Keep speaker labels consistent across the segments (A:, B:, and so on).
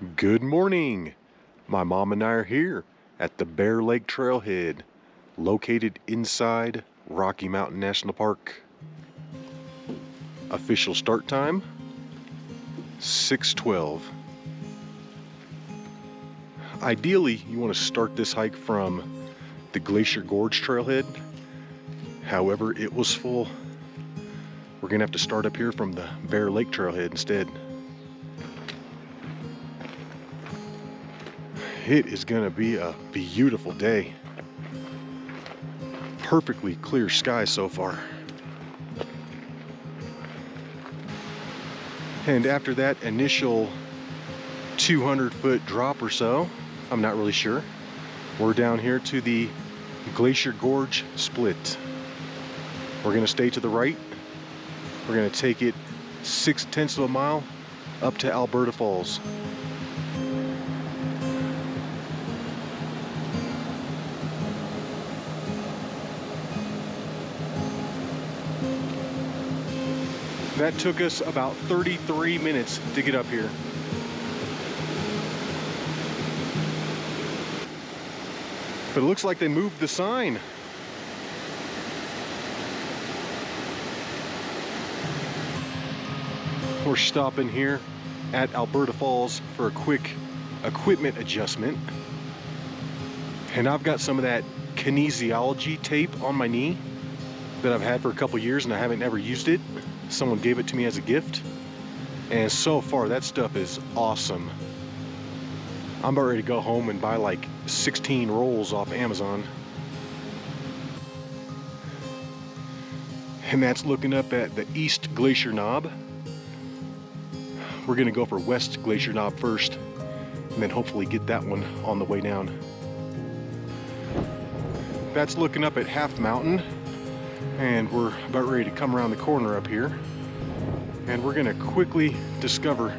A: Good morning! My mom and I are here at the Bear Lake Trailhead, located inside Rocky Mountain National Park. Official start time, 6:12. Ideally, you want to start this hike from the Glacier Gorge Trailhead. However, it was full. We're gonna have to start up here from the Bear Lake Trailhead instead. It is gonna be a beautiful day. Perfectly clear sky so far. And after that initial 200-foot drop or so, I'm not really sure, we're down here to the Glacier Gorge split. We're gonna stay to the right. We're gonna take it 0.6 of a mile up to Alberta Falls. That took us about 33 minutes to get up here. But it looks like they moved the sign. We're stopping here at Alberta Falls for a quick equipment adjustment. And I've got some of that kinesiology tape on my knee that I've had for a couple years and I haven't ever used it. Someone gave it to me as a gift. And so far that stuff is awesome. I'm about ready to go home and buy like 16 rolls off Amazon. And that's looking up at the East Glacier Knob. We're gonna go for West Glacier Knob first, and then hopefully get that one on the way down. That's looking up at Half Mountain, and we're about ready to come around the corner up here. And we're gonna quickly discover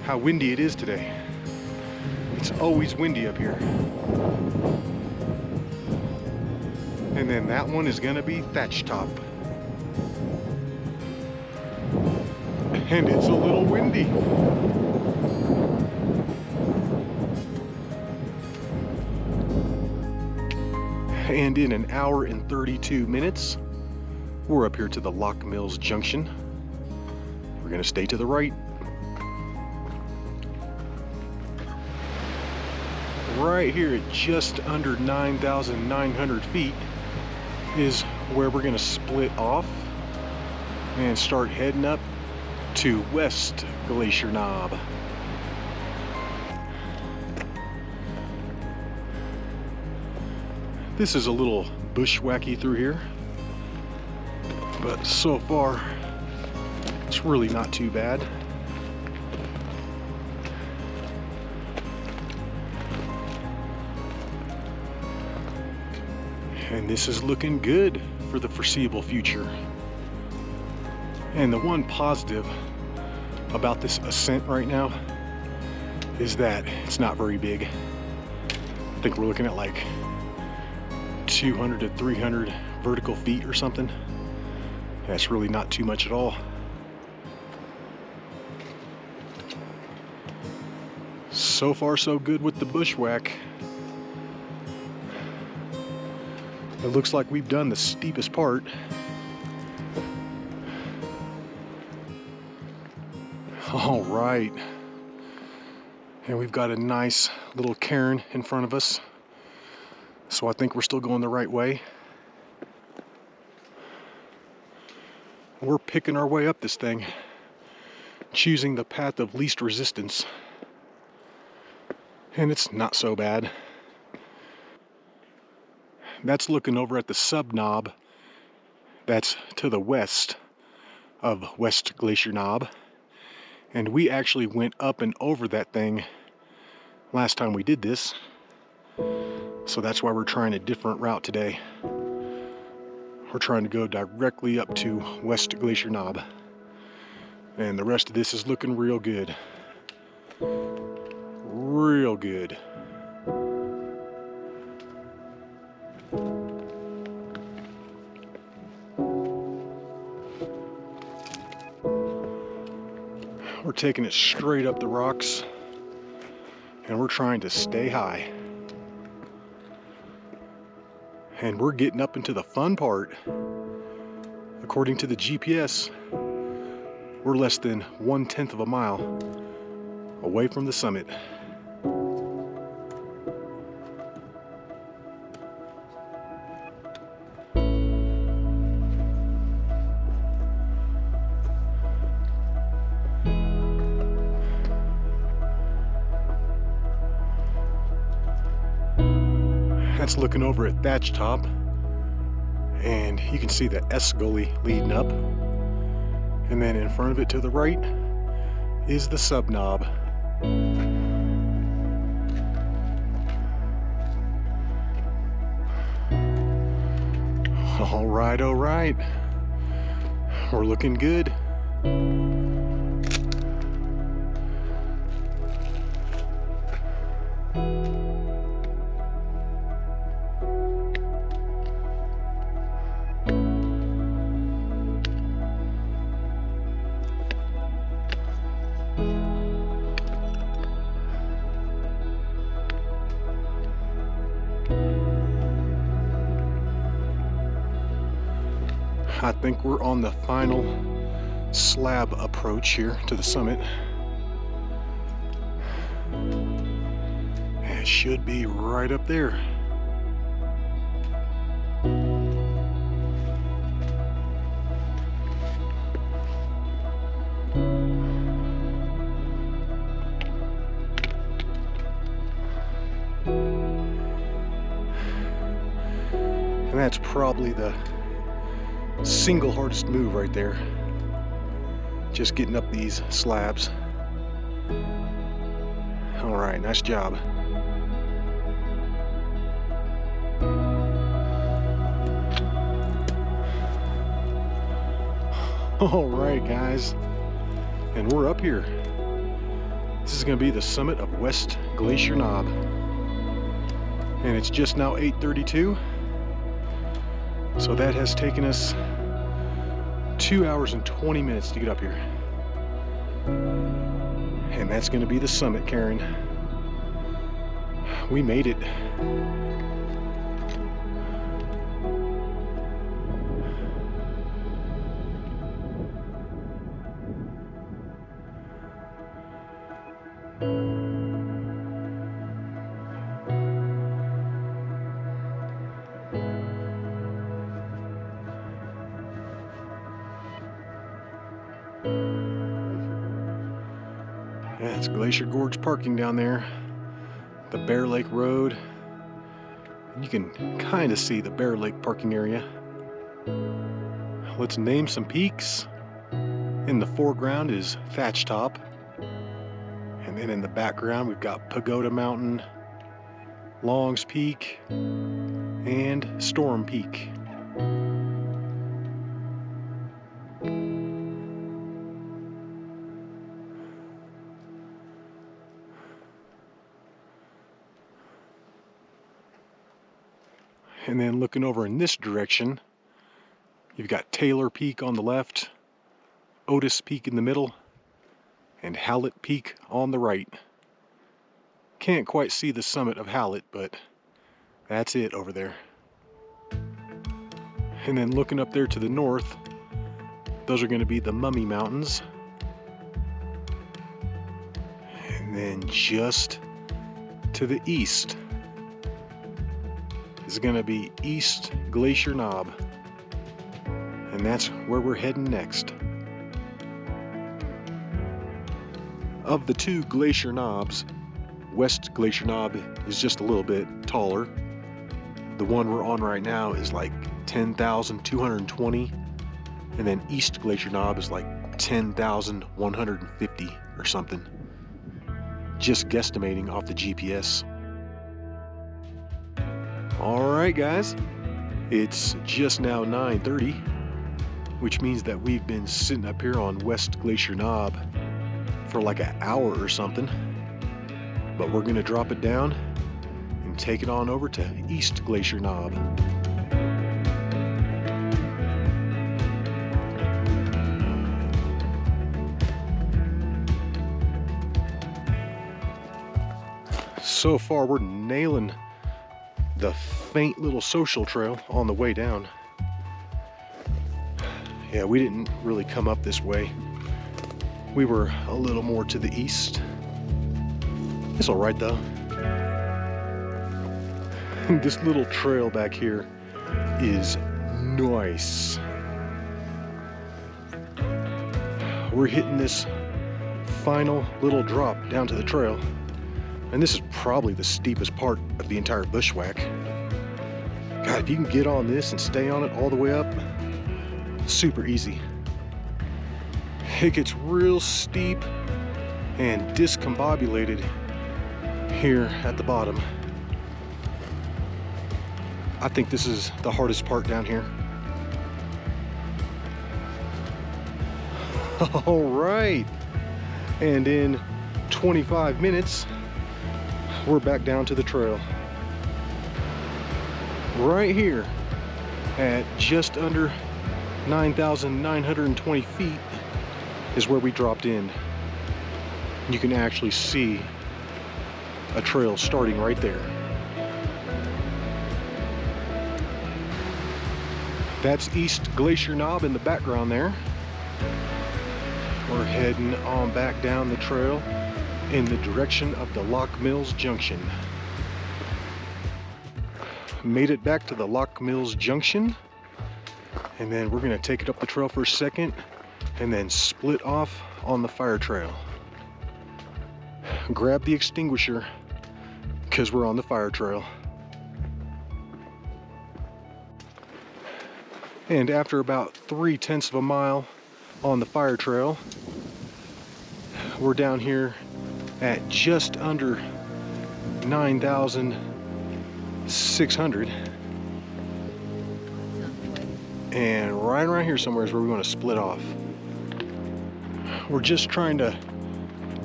A: how windy it is today. It's always windy up here. And then that one is gonna be Thatch Top. And it's a little windy. And in an hour and 32 minutes, we're up here to the Lock Mills Junction. We're gonna stay to the right. Right here at just under 9,900 feet is where we're gonna split off and start heading up to West Glacier Knob. This is a little bushwhacky through here, but so far it's really not too bad. And this is looking good for the foreseeable future. And the one positive about this ascent right now is that it's not very big. I think we're looking at like 200 to 300 vertical feet or something. That's really not too much at all. So far so good with the bushwhack. It looks like we've done the steepest part. All right. And we've got a nice little cairn in front of us. So I think we're still going the right way. We're picking our way up this thing, choosing the path of least resistance. And it's not so bad. That's looking over at the sub-knob that's to the west of West Glacier Knob. And we actually went up and over that thing last time we did this. So that's why we're trying a different route today. We're trying to go directly up to West Glacier Knob. And the rest of this is looking real good. Real good. We're taking it straight up the rocks. and we're trying to stay high. And we're getting up into the fun part. According to the GPS, we're less than 1/10 of a mile away from the summit. That's looking over at Thatch Top, and you can see the S-gully leading up, and then in front of it to the right is the sub-knob. All right, we're looking good. I think we're on the final slab approach here to the summit. It should be right up there. And that's probably the single hardest move right there. Just getting up these slabs. All right, nice job. All right, guys, and we're up here. This is going to be the summit of West Glacier Knob, and it's just now 8:32. So that has taken us 2 hours and 20 minutes to get up here. And that's going to be the summit, Karen. We made it. Yeah, it's Glacier Gorge parking down there, the Bear Lake Road, and you can kind of see the Bear Lake parking area. Let's name some peaks. In the foreground is Thatch Top, and then in the background we've got Pagoda Mountain, Longs Peak, and Storm Peak. And then looking over in this direction, you've got Taylor Peak on the left, Otis Peak in the middle, and Hallett Peak on the right. Can't quite see the summit of Hallett, but that's it over there. And then looking up there to the north, those are going to be the Mummy Mountains. And then just to the east is going to be East Glacier Knob, and that's where we're heading next. Of the two glacier knobs, West Glacier Knob is just a little bit taller. The one we're on right now is like 10,220, and then East Glacier Knob is like 10,150 or something. Just guesstimating off the GPS. Alright guys, it's just now 9:30, which means that we've been sitting up here on West Glacier Knob for like an hour or something. But we're gonna drop it down and take it on over to East Glacier Knob. So far we're nailing the faint little social trail on the way down. Yeah, we didn't really come up this way. We were a little more to the east. It's all right though. This little trail back here is nice. We're hitting this final little drop down to the trail, and this is probably the steepest part of the entire bushwhack. God, if you can get on this and stay on it all the way up, super easy. It gets real steep and discombobulated here at the bottom. I think this is the hardest part down here. All right, and in 25 minutes, we're back down to the trail. Right here at just under 9,920 feet is where we dropped in. You can actually see a trail starting right there. That's East Glacier Knob in the background there. We're heading on back down the trail in the direction of the Lock Mills Junction. Made it back to the Lock Mills Junction, and then we're gonna take it up the trail for a second and then split off on the fire trail. Grab the extinguisher because we're on the fire trail. And after about 3/10 of a mile on the fire trail, we're down here at just under 9,600. And right around here somewhere is where we want to split off. We're just trying to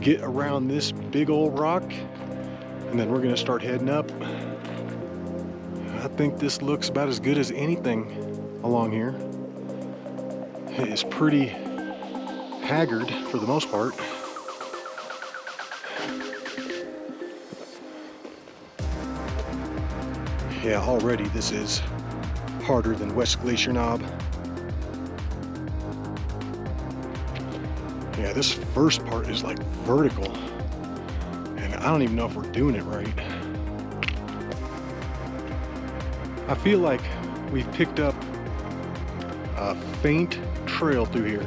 A: get around this big old rock, and then we're going to start heading up. I think this looks about as good as anything along here. It is pretty haggard for the most part. Yeah, already this is harder than West Glacier Knob. Yeah, this first part is like vertical, and I don't even know if we're doing it right. I feel like we've picked up a faint trail through here.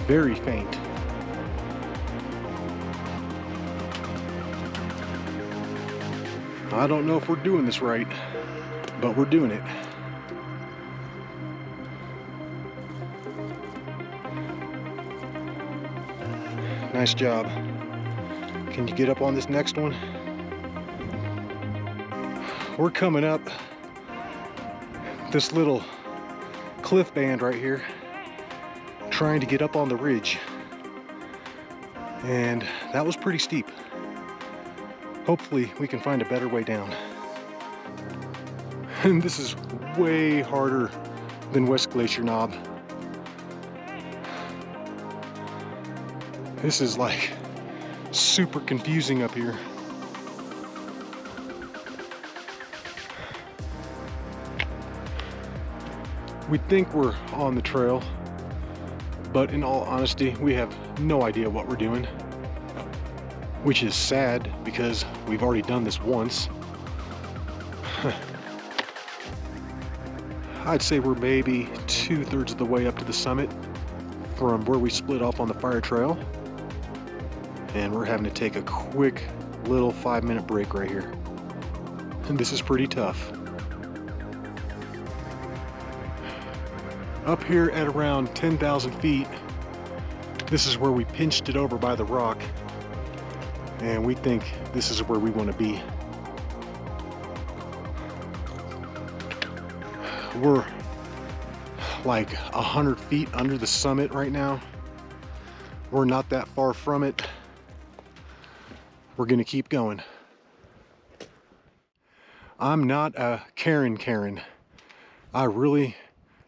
A: Very faint. I don't know if we're doing this right, but we're doing it. Nice job. Can you get up on this next one? We're coming up this little cliff band right here, trying to get up on the ridge, and that was pretty steep. Hopefully we can find a better way down. And this is way harder than West Glacier Knob. This is like super confusing up here. We think we're on the trail, but in all honesty, we have no idea what we're doing, which is sad because we've already done this once. I'd say we're maybe 2/3 of the way up to the summit from where we split off on the fire trail, and we're having to take a quick little 5-minute break right here. And this is pretty tough. Up here at around 10,000 feet, this is where we pinched it over by the rock, and we think this is where we want to be. We're like 100 feet under the summit right now. We're not that far from it. We're gonna keep going. I'm not a Karen. I really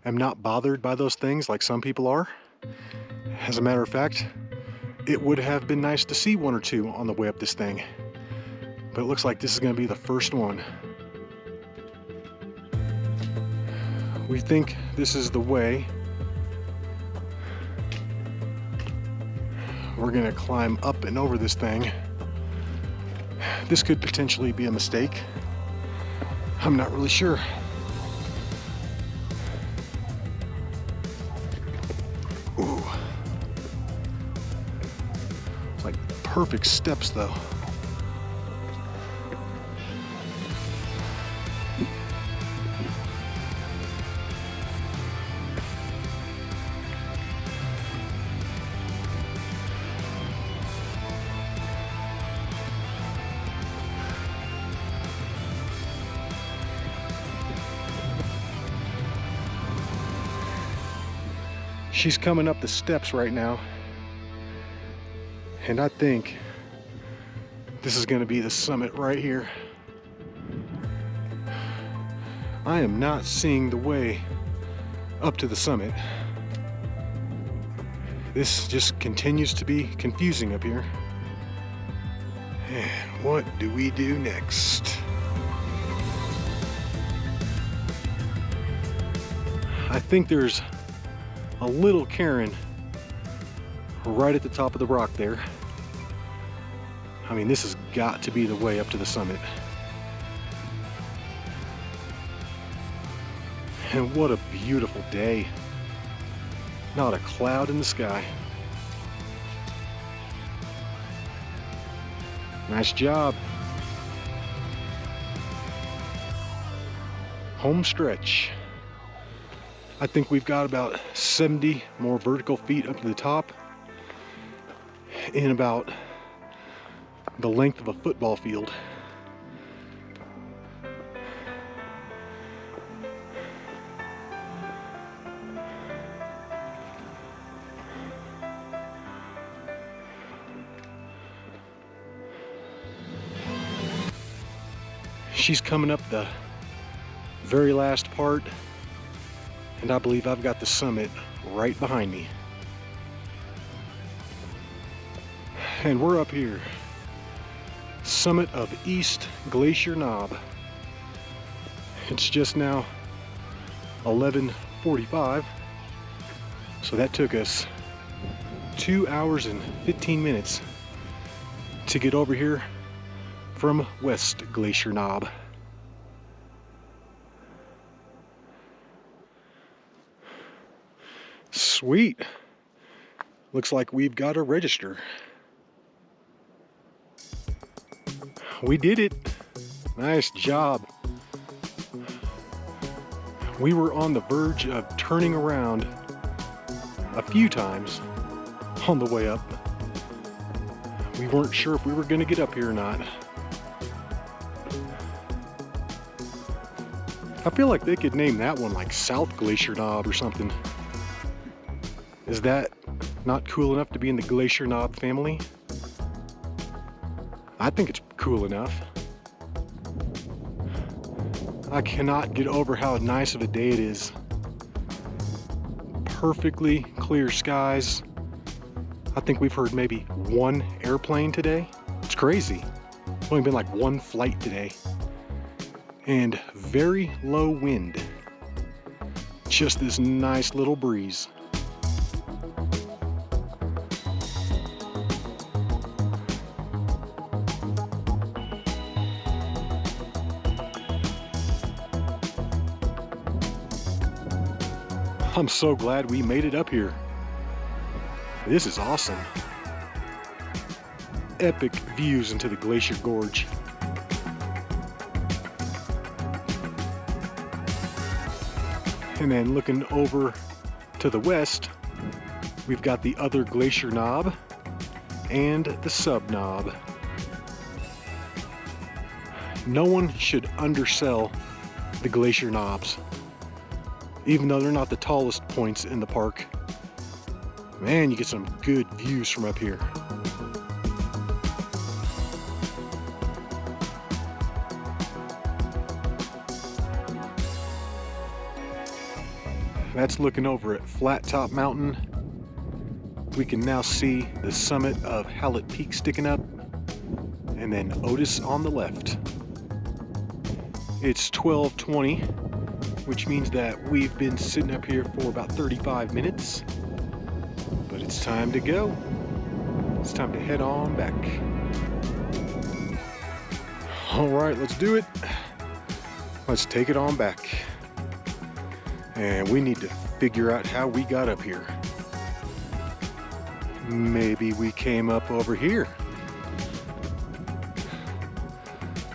A: am not bothered by those things like some people are. As a matter of fact, it would have been nice to see one or two on the way up this thing, but it looks like this is going to be the first one. We think this is the way. We're going to climb up and over this thing. This could potentially be a mistake. I'm not really sure. Ooh. It's like perfect steps though. She's coming up the steps right now, and I think this is going to be the summit right here. I am not seeing the way up to the summit. This just continues to be confusing up here. And what do we do next? I think there's a little cairn right at the top of the rock there. I mean, this has got to be the way up to the summit. And what a beautiful day. Not a cloud in the sky. Nice job. Home stretch. I think we've got about 70 more vertical feet up to the top in about the length of a football field. She's coming up the very last part, and I believe I've got the summit right behind me. And we're up here, summit of East Glacier Knob. It's just now 11:45, so that took us 2 hours and 15 minutes to get over here from West Glacier Knob. Sweet. Looks like we've got a register. We did it. Nice job. We were on the verge of turning around a few times on the way up. We weren't sure if we were going to get up here or not. I feel like they could name that one like South Glacier Knob or something. Is that not cool enough to be in the Glacier Knob family? I think it's cool enough. I cannot get over how nice of a day it is. Perfectly clear skies. I think we've heard maybe one airplane today. It's crazy. It's only been like one flight today. And very low wind. Just this nice little breeze. I'm so glad we made it up here. This is awesome. Epic views into the Glacier Gorge. And then looking over to the west, we've got the other Glacier Knob and the Sub Knob. No one should undersell the Glacier Knobs. Even though they're not the tallest points in the park, man, you get some good views from up here. That's looking over at Flat Top Mountain. we can now see the summit of Hallett Peak sticking up, and then Otis on the left. It's 12:20, which means that we've been sitting up here for about 35 minutes, but it's time to go. It's time to head on back. All right, let's do it. Let's take it on back. And we need to figure out how we got up here. Maybe we came up over here.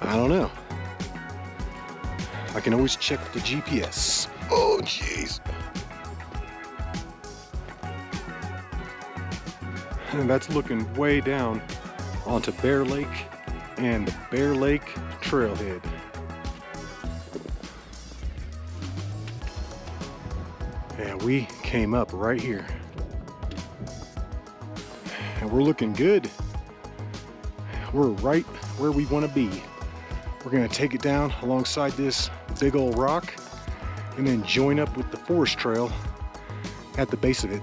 A: I don't know. I can always check the GPS. Oh, jeez. And that's looking way down onto Bear Lake and the Bear Lake Trailhead. Yeah, we came up right here. And we're looking good. We're right where we want to be. We're gonna take it down alongside this big old rock and then join up with the forest trail at the base of it.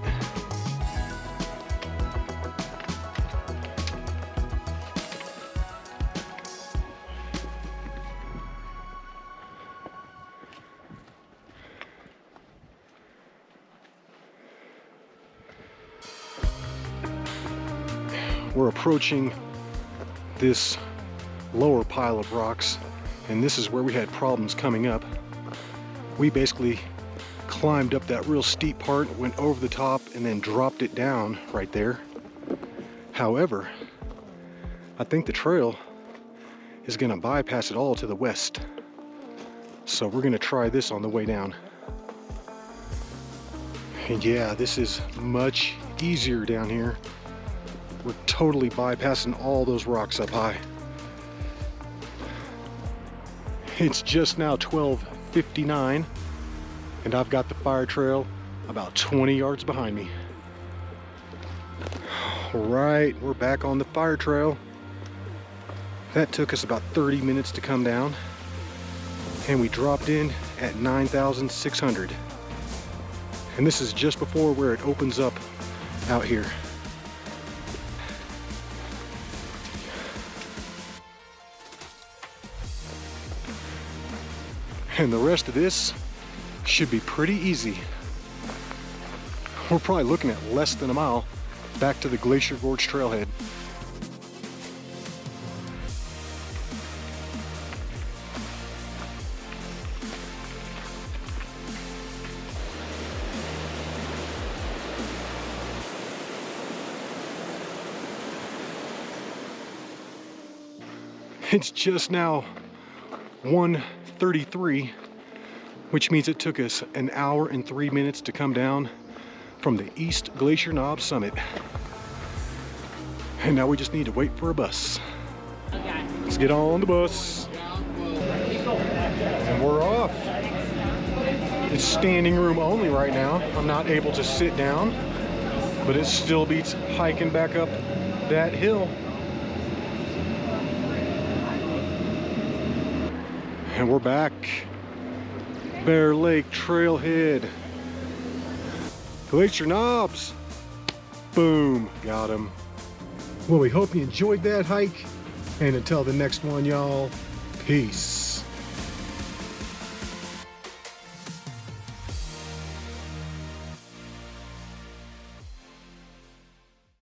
A: We're approaching this lower pile of rocks, and this is where we had problems coming up. We basically climbed up that real steep part, went over the top, and then dropped it down right there. However, I think the trail is gonna bypass it all to the west. So we're gonna try this on the way down. And yeah, this is much easier down here. We're totally bypassing all those rocks up high. It's just now 12:59, and I've got the fire trail about 20 yards behind me. All right, we're back on the fire trail. That took us about 30 minutes to come down, and we dropped in at 9,600. And this is just before where it opens up out here. And the rest of this should be pretty easy. We're probably looking at less than a mile back to the Glacier Gorge trailhead. It's just now 1:33, which means it took us an hour and 3 minutes to come down from the East Glacier Knob summit. And now we just need to wait for a bus.
B: Okay.
A: Let's get on the bus. And we're off. It's standing room only right now. I'm not able to sit down, but it still beats hiking back up that hill. And we're back. Bear Lake Trailhead. Glacier Knobs. Boom, got him. Well, we hope you enjoyed that hike. And until the next one, y'all, peace.